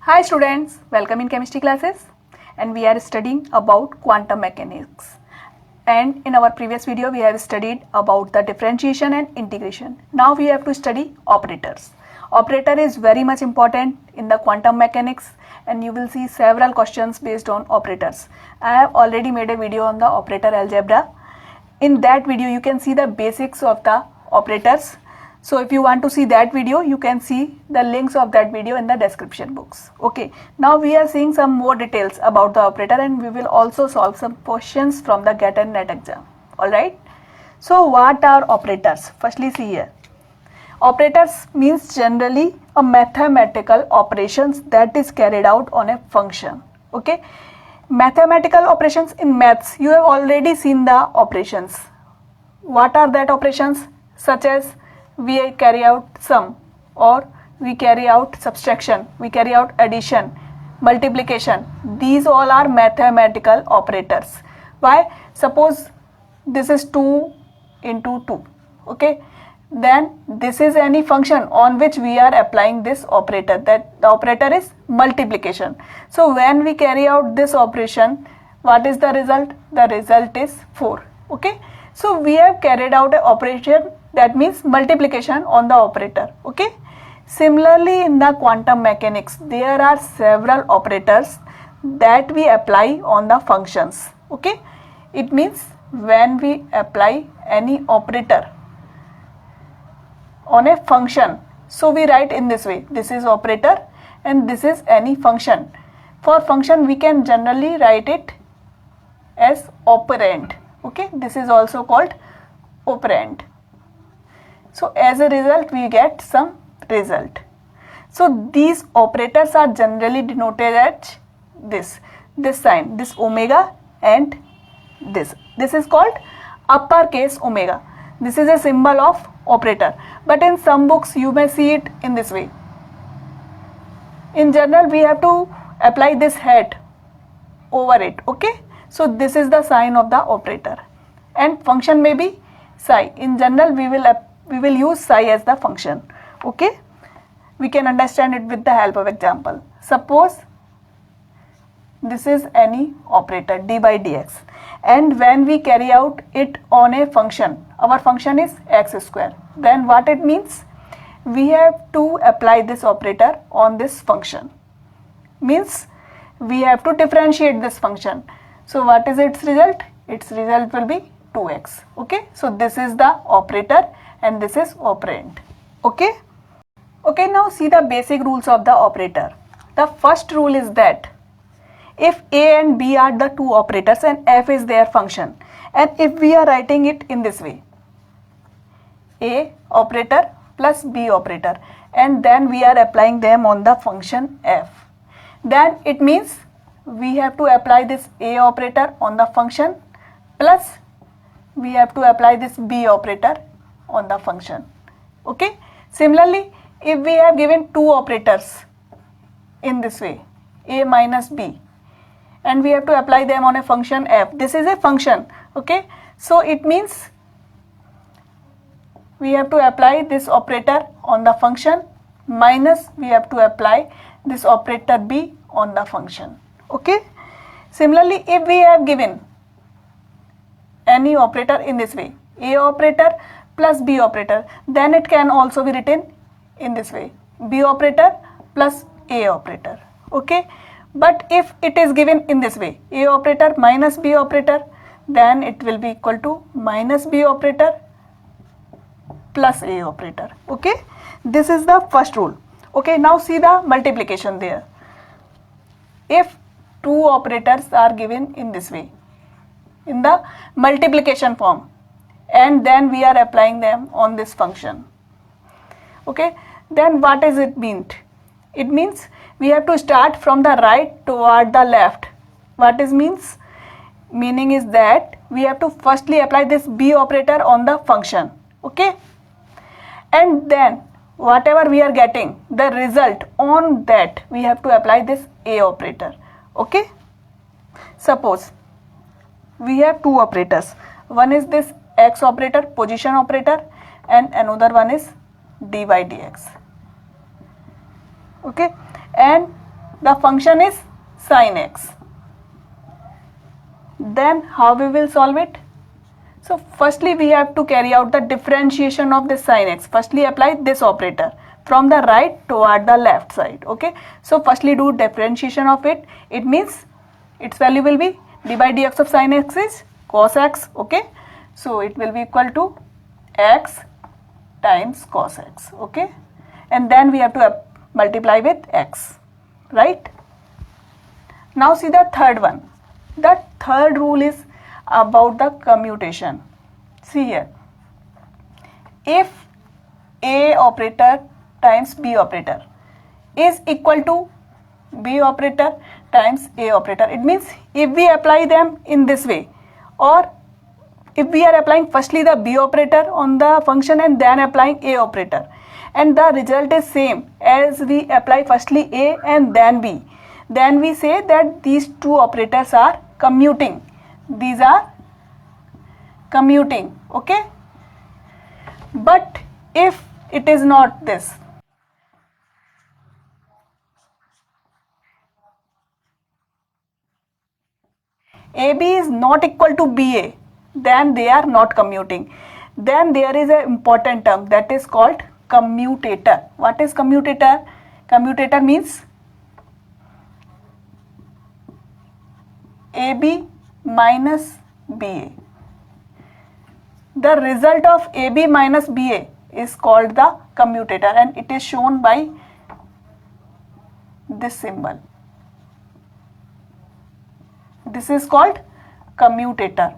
Hi students, welcome in chemistry classes, and we are studying about quantum mechanics. And in our previous video we have studied about the differentiation and integration. Now we have to study operators. Operator is very much important in the quantum mechanics, and you will see several questions based on operators. I have already made a video on the operator algebra. In that video you can see the basics of the operators. So if you want to see that video, you can see the links of that video in the description box. Okay, now we are seeing some more details about the operator, and we will also solve some questions from the GATE and NET exam. Alright, so what are operators? Firstly, see here. Operators means generally a mathematical operations that is carried out on a function. Okay, mathematical operations in maths, you have already seen the operations. What are that operations? Such as we carry out sum, or we carry out subtraction, we carry out addition, multiplication. These all are mathematical operators. Why? Suppose this is 2 into 2. Okay, then this is any function on which we are applying this operator. That the operator is multiplication. So when we carry out this operation, what is the result? The result is 4. Okay, so we have carried out an operation, that means multiplication on the operator. Okay, similarly in the quantum mechanics there are several operators that we apply on the functions. Okay, it means when we apply any operator on a function, so we write in this way, this is operator and this is any function. For function we can generally write it as operand. Okay, this is also called operand. So as a result we get some result. So these operators are generally denoted as this sign, this omega, and this is called uppercase omega. This is a symbol of operator, but in some books you may see it in this way. In general we have to apply this hat over it. Okay, so this is the sign of the operator, and function may be psi. In general we will use psi as the function. Okay, we can understand it with the help of example. Suppose this is any operator d by dx, and when we carry out it on a function, our function is x square, then what it means? We have to apply this operator on this function, means we have to differentiate this function. So what is its result? Its result will be 2x. Okay, so this is the operator and this is operand. Okay, now see the basic rules of the operator. The first rule is that if a and b are the two operators and f is their function, and if we are writing it in this way, a operator plus b operator, and then we are applying them on the function f, then it means we have to apply this a operator on the function plus we have to apply this b operator on the function. Okay, similarly if we have given two operators in this way, a minus b, and we have to apply them on a function f, this is a function. Okay, so it means we have to apply this operator on the function minus we have to apply this operator b on the function. Okay, similarly if we have given any operator in this way, a operator plus b operator, then it can also be written in this way, b operator plus a operator. Okay, but if it is given in this way, a operator minus b operator, then it will be equal to minus b operator plus a operator. Okay, this is the first rule. Okay, now see the multiplication there. If two operators are given in this way, in the multiplication form, and then we are applying them on this function. Okay, then what does it mean? It means we have to start from the right toward the left. What is means? Meaning is that we have to firstly apply this b operator on the function. Okay, and then whatever we are getting, the result, on that we have to apply this a operator. Okay, suppose we have two operators, one is this x operator, position operator, and another one is dy dx. Okay, and The function is sin x. Then how we will solve it? So firstly we have to carry out the differentiation of this sin x. Firstly apply this operator from the right toward the left side. Okay, so firstly do differentiation of it. It means its value will be d by dx of sin x is cos x. Okay, so it will be equal to x times cos x. Okay, and then we have to multiply with x, right? Now see the third one. The third rule is about the commutation. See here, if A operator times B operator is equal to B operator times A operator, it means if we apply them in this way, or if we are applying firstly the B operator on the function and then applying A operator, and the result is same as we apply firstly A and then B, then we say that these two operators are commuting. These are commuting. Okay, but if it is not this, AB is not equal to BA, then they are not commuting. Then there is an important term that is called commutator. What is commutator? Commutator means AB minus BA. The result of AB minus BA is called the commutator, and it is shown by this symbol. This is called commutator.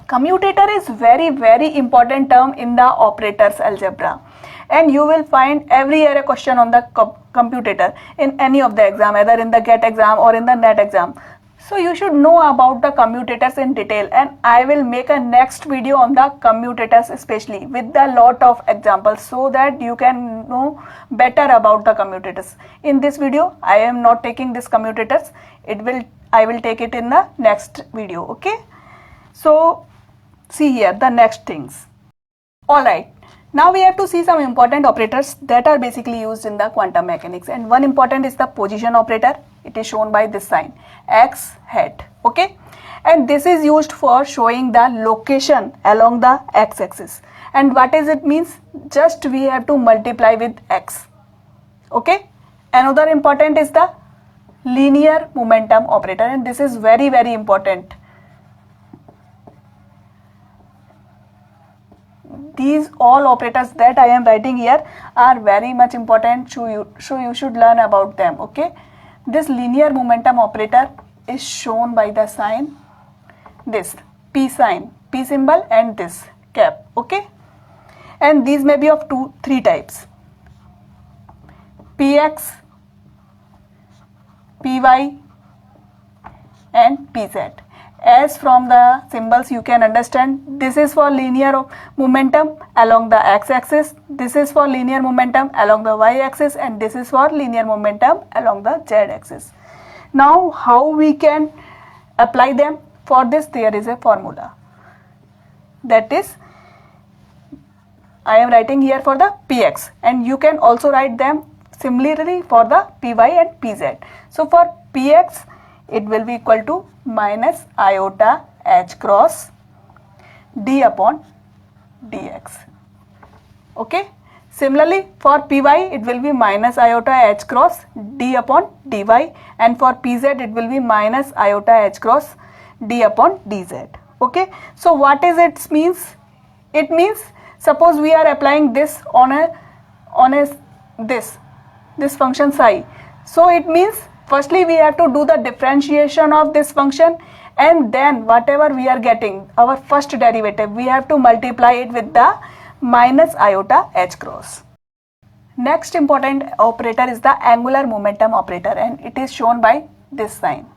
Commutator is very important term in the operators algebra, and you will find every year a question on the commutator in any of the exam, either in the GATE exam or in the NET exam. So you should know about the commutators in detail, and I will make a next video on the commutators especially with a lot of examples, so that you can know better about the commutators. In this video I am not taking this commutators, I will take it in the next video. Okay, so see here the next things. Alright, now we have to see some important operators that are basically used in the quantum mechanics, and one important is the position operator. It is shown by this sign x hat. Okay, and this is used for showing the location along the x-axis. And what is it means? Just we have to multiply with x. Okay, another important is the linear momentum operator, and this is very important. These all operators that I am writing here are very much important, so you should learn about them. Okay, this linear momentum operator is shown by the sign, this P sign, P symbol, and this cap. Okay, and these may be of three types: Px, Py, and Pz. As from the symbols you can understand, this is for linear momentum along the x-axis, this is for linear momentum along the y-axis, and this is for linear momentum along the z-axis. Now how we can apply them? For this there is a formula, that is I am writing here for the Px, and you can also write them similarly for the Py and Pz. So for Px it will be equal to minus iota h cross d upon dx. Okay, similarly for Py it will be minus iota h cross d upon dy, and for Pz it will be minus iota h cross d upon dz. Okay, so what is it means? It means suppose we are applying this on this function psi. So it means firstly we have to do the differentiation of this function, and then whatever we are getting, our first derivative, we have to multiply it with the minus iota h cross. Next important operator is the angular momentum operator, and it is shown by this sign.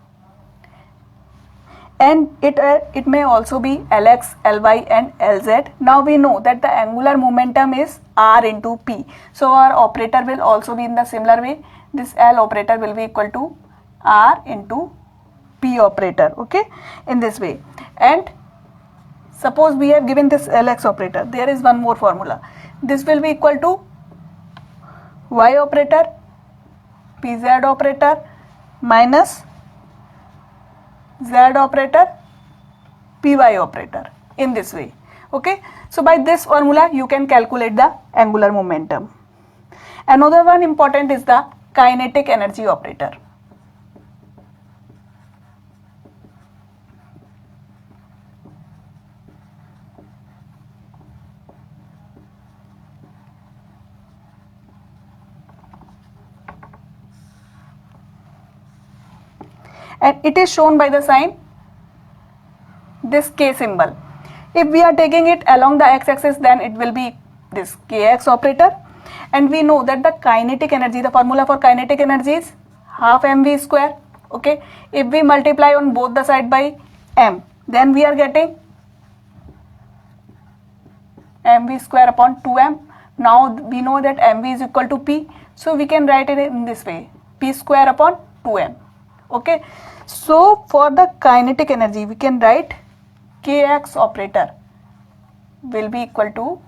And it may also be Lx, Ly, and Lz. Now we know that the angular momentum is r into p. So our operator will also be in the similar way. This L operator will be equal to r into p operator. Okay, in this way. And suppose we have given this LX operator, there is one more formula. This will be equal to Y operator, PZ operator minus Z operator, PY operator, in this way. Okay, so by this formula you can calculate the angular momentum. Another one important is the kinetic energy operator. And it is shown by the sign, this K symbol. If we are taking it along the x-axis, then it will be this Kx operator. And we know that the kinetic energy, the formula for kinetic energy is half mv square. Okay, if we multiply on both the side by m, then we are getting mv square upon 2m. Now we know that mv is equal to p, so we can write it in this way, p square upon 2m. Okay, so for the kinetic energy we can write Kx operator will be equal to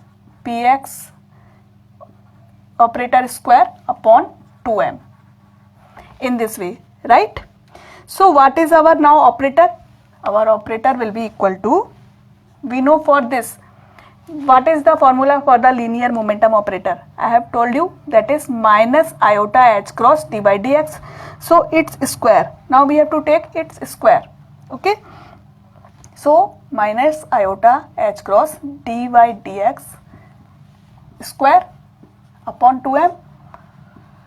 Px operator square upon 2m, in this way, right? So what is our now operator? Our operator will be equal to, we know for this, what is the formula for the linear momentum operator? I have told you, that is minus iota h cross d by dx. So its square, now we have to take its square. Okay, so minus iota h cross d by dx square upon 2m,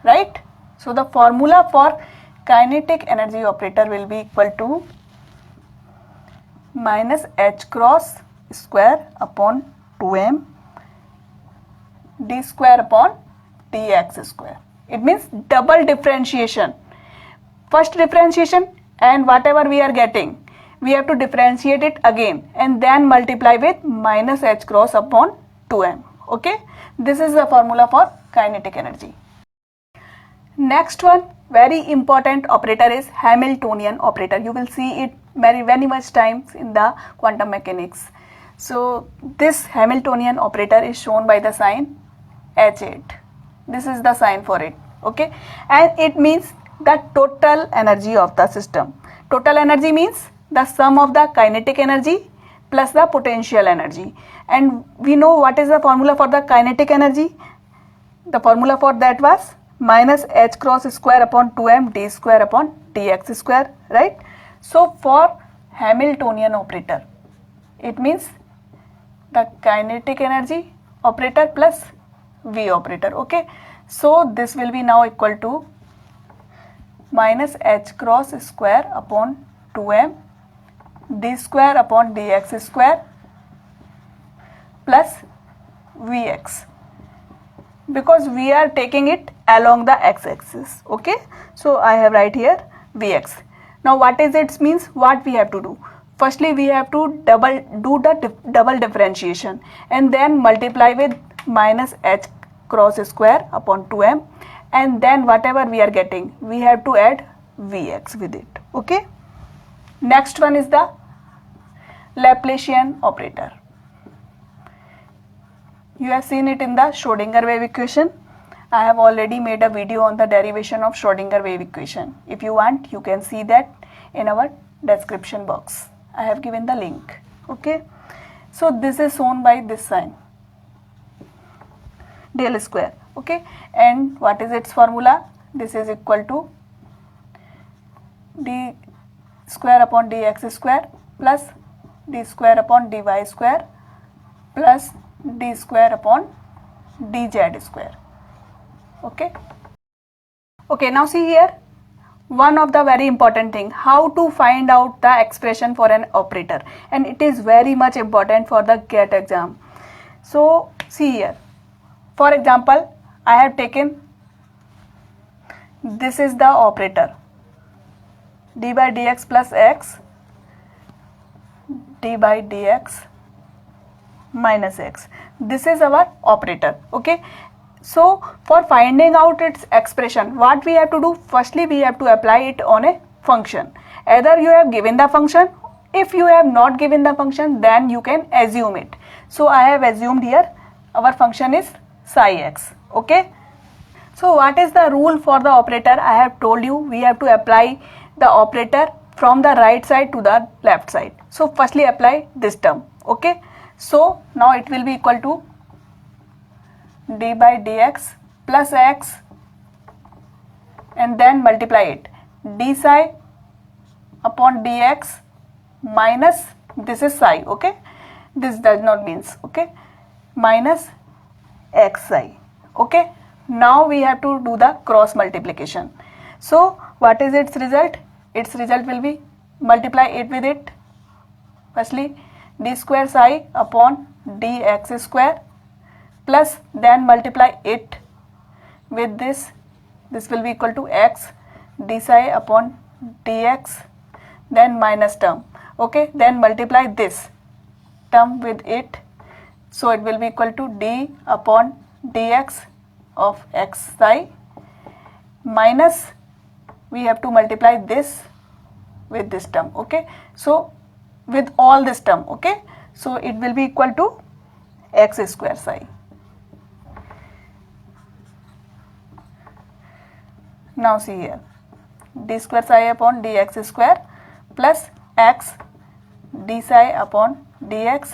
right? So the formula for kinetic energy operator will be equal to minus h cross square upon 2m d square upon dx square. It means double differentiation. First differentiation, and whatever we are getting, we have to differentiate it again and then multiply with minus h cross upon 2m. Okay, this is the formula for kinetic energy. Next one, very important operator is Hamiltonian operator. You will see it very much times in the quantum mechanics. So this Hamiltonian operator is shown by the sign H8. This is the sign for it. Okay, and it means the total energy of the system. Total energy means the sum of the kinetic energy plus the potential energy. And we know what is the formula for the kinetic energy. The formula for that was minus h cross square upon 2m d square upon dx square, right? So for Hamiltonian operator, it means the kinetic energy operator plus V operator. Okay, so this will be now equal to minus h cross square upon 2m d square upon dx square plus Vx, because we are taking it along the x-axis. Okay, so I have write here Vx. Now what is it means? What we have to do? Firstly we have to do the double differentiation and then multiply with minus h cross square upon 2m, and then whatever we are getting we have to add Vx with it. Okay, next one is the Laplacian operator. You have seen it in the Schrodinger wave equation. I have already made a video on the derivation of Schrodinger wave equation. If you want, you can see that in our description box. I have given the link. Okay, so this is shown by this sign, del square. Okay, and what is its formula? This is equal to d square upon dx square plus d square upon dy square plus d square upon dz square. Okay, okay, now see here, one of the very important thing, how to find out the expression for an operator, and it is very much important for the GATE exam. So see here, for example, I have taken, this is the operator, d by dx plus x, d by dx minus x. This is our operator. Okay, so for finding out its expression, what we have to do? Firstly we have to apply it on a function. Either you have given the function If you have not given the function, then you can assume it. So I have assumed here our function is psi x. Okay. So what is the rule for the operator? I have told you we have to apply the operator from the right side to the left side. So firstly apply this term. Okay. So now it will be equal to d by dx plus x, and then multiply it, d psi upon dx minus, this is psi, okay, this does not means, okay, minus x psi. Okay. Now we have to do the cross multiplication. So what is its result? Its result will be, multiply it with it, firstly d square psi upon dx square, plus then multiply it with this will be equal to x d psi upon dx, then minus term. Okay. Then multiply this term with it, so it will be equal to d upon dx of x psi, minus we have to multiply this with this term. Okay. So with all this term. Okay. So it will be equal to x square psi. Now see here, d square psi upon dx square plus x d psi upon dx.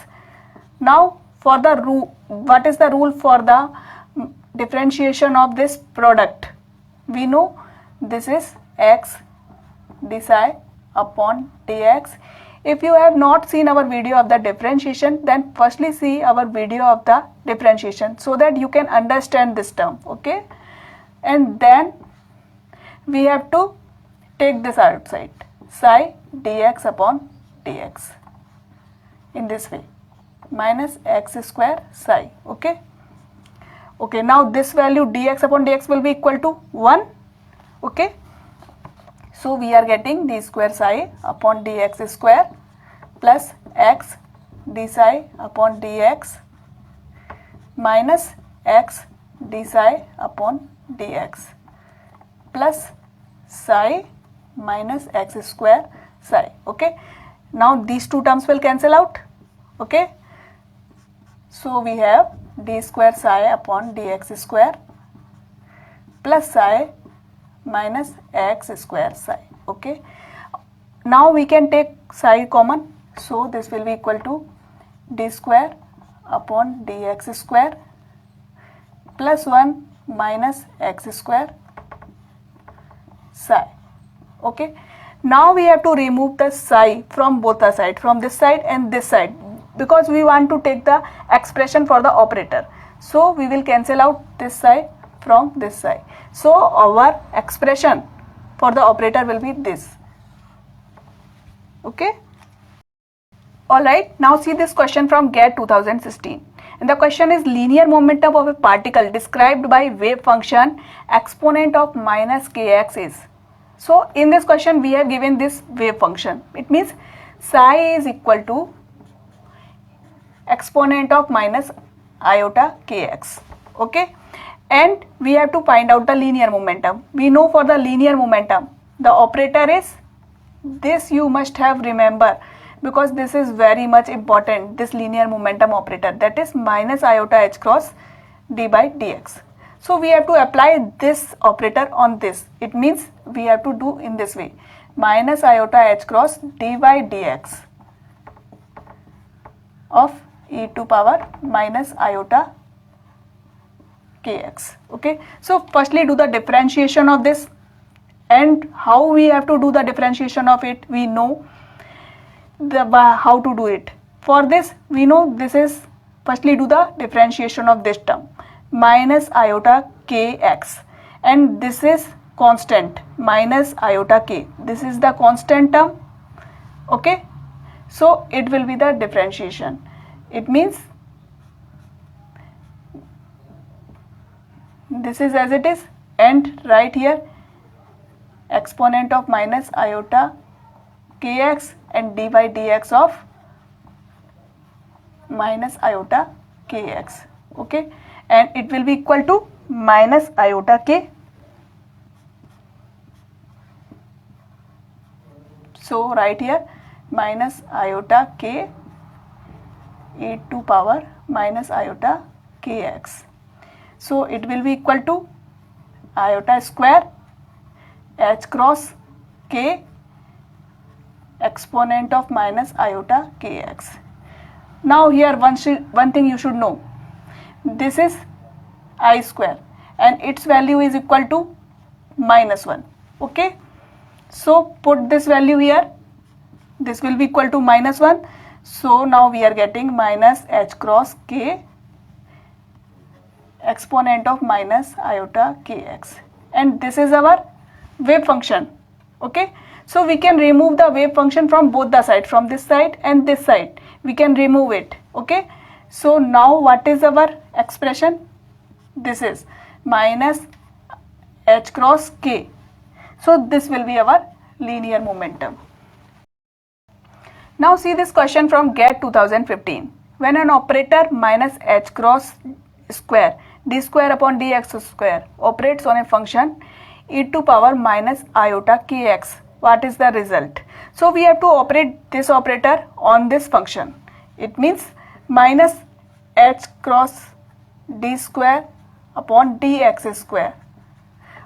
Now for the rule, what is the rule for the differentiation of this product? We know this is x d psi upon dx. If you have not seen our video of the differentiation, then firstly see our video of the differentiation so that you can understand this term. Okay. And then we have to take this outside, psi dx upon dx, in this way, minus x square psi. Okay. Okay, now this value dx upon dx will be equal to 1. Okay. So we are getting d square psi upon dx square plus x d psi upon dx minus x d psi upon dx plus psi minus x square psi. Okay. Now these two terms will cancel out. Okay. So we have d square psi upon dx square plus psi minus x square psi. Okay. Now we can take psi common. So this will be equal to d square upon dx square plus 1 minus x square psi. Okay. Now we have to remove the psi from both the sides, from this side and this side, because we want to take the expression for the operator. So we will cancel out this side from this side. So our expression for the operator will be this. Okay. Alright, now see this question from GATE 2016. And the question is, linear momentum of a particle described by wave function exponent of minus kx is. So in this question we have given this wave function. It means psi is equal to exponent of minus iota kx. Okay. And we have to find out the linear momentum. We know for the linear momentum the operator is this, you must have remember, because this is very much important, this linear momentum operator, that is minus iota h cross d by dx. So we have to apply this operator on this. It means we have to do in this way, minus iota h cross d by dx of e to power minus iota kx. Okay. So firstly do the differentiation of this, and how we have to do the differentiation of it, we know the how to do it. For this we know this is, firstly do the differentiation of this term minus iota kx, and this is constant minus iota k, this is the constant term. Okay. So it will be the differentiation. It means this is as it is, and right here exponent of minus iota kx and d by dx of minus iota kx. Okay. And it will be equal to minus iota k. So right here minus iota k e to power minus iota kx. So it will be equal to iota square h cross k exponent of minus iota kx. Now here one thing you should know, this is I square and its value is equal to minus 1. Okay, so put this value here, this will be equal to minus 1. So now we are getting minus h cross k exponent of minus iota kx, and this is our wave function. Okay, so we can remove the wave function from both the sides, from this side and this side we can remove it. Okay, so now what is our expression? This is minus h cross k. So this will be our linear momentum. Now see this question from GATE 2015. When an operator minus h cross square d square upon dx square operates on a function e to power minus iota kx, what is the result? So we have to operate this operator on this function. It means minus h cross d square upon dx square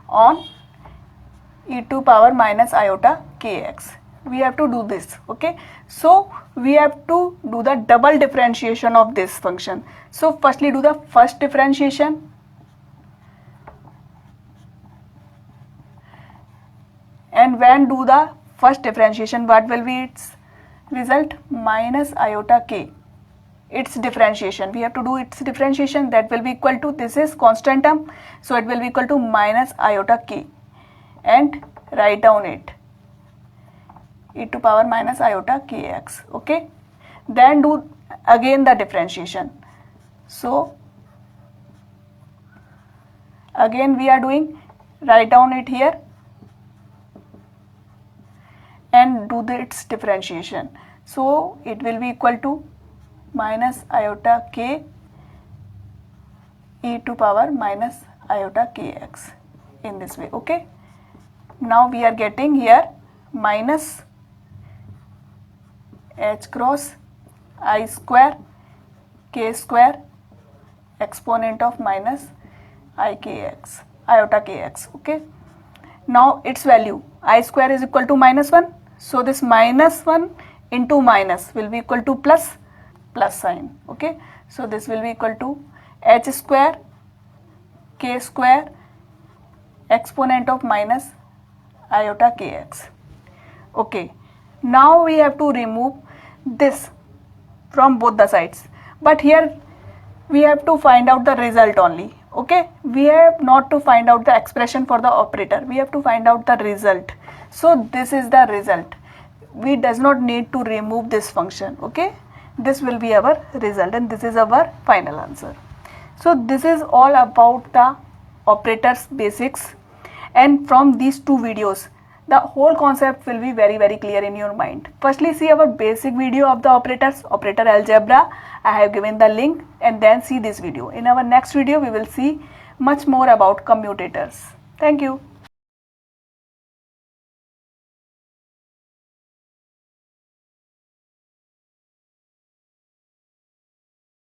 on e to power minus iota kx. We have to do this. Okay, so we have to do the double differentiation of this function. So firstly do the first differentiation, and when do the first differentiation, what will be its result? Minus iota k, its differentiation. We have to do its differentiation, that will be equal to, this is constant term, so it will be equal to minus iota k, and write down it e to power minus iota kx. Okay, then do again the differentiation. So again we are doing, write down it here and do its differentiation. So it will be equal to minus iota k e to power minus iota kx in this way. Okay, now we are getting here minus h cross I square k square exponent of minus ikx iota kx. Okay, now its value I square is equal to minus 1, so this minus 1 into minus will be equal to plus sign. Okay, so this will be equal to h square k square exponent of minus iota kx. Okay, now we have to remove this from both the sides, but here we have to find out the result only. Okay, we have not to find out the expression for the operator, we have to find out the result. So this is the result, we does not need to remove this function. Okay, this will be our result and this is our final answer. So this is all about the operators basics, and from these two videos the whole concept will be very clear in your mind. Firstly see our basic video of the operators, operator algebra, I have given the link, and then see this video. In our next video we will see much more about commutators. Thank you.